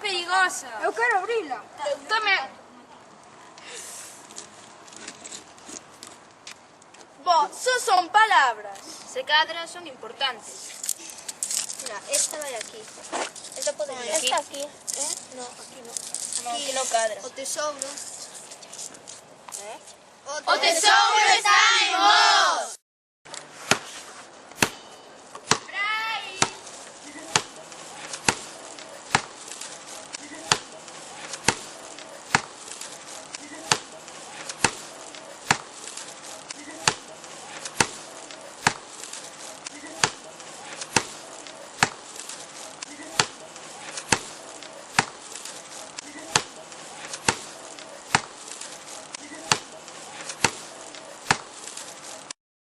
perigosa. Eu quero abrila. Eu tamén. Bo, só son palabras. Se cadra son importantes. Mira, esta vai aquí. Esta pode ir aquí. Esta aquí. No, aquí no. No, aquí no cadra. O tesouro. O tesouro está en vos.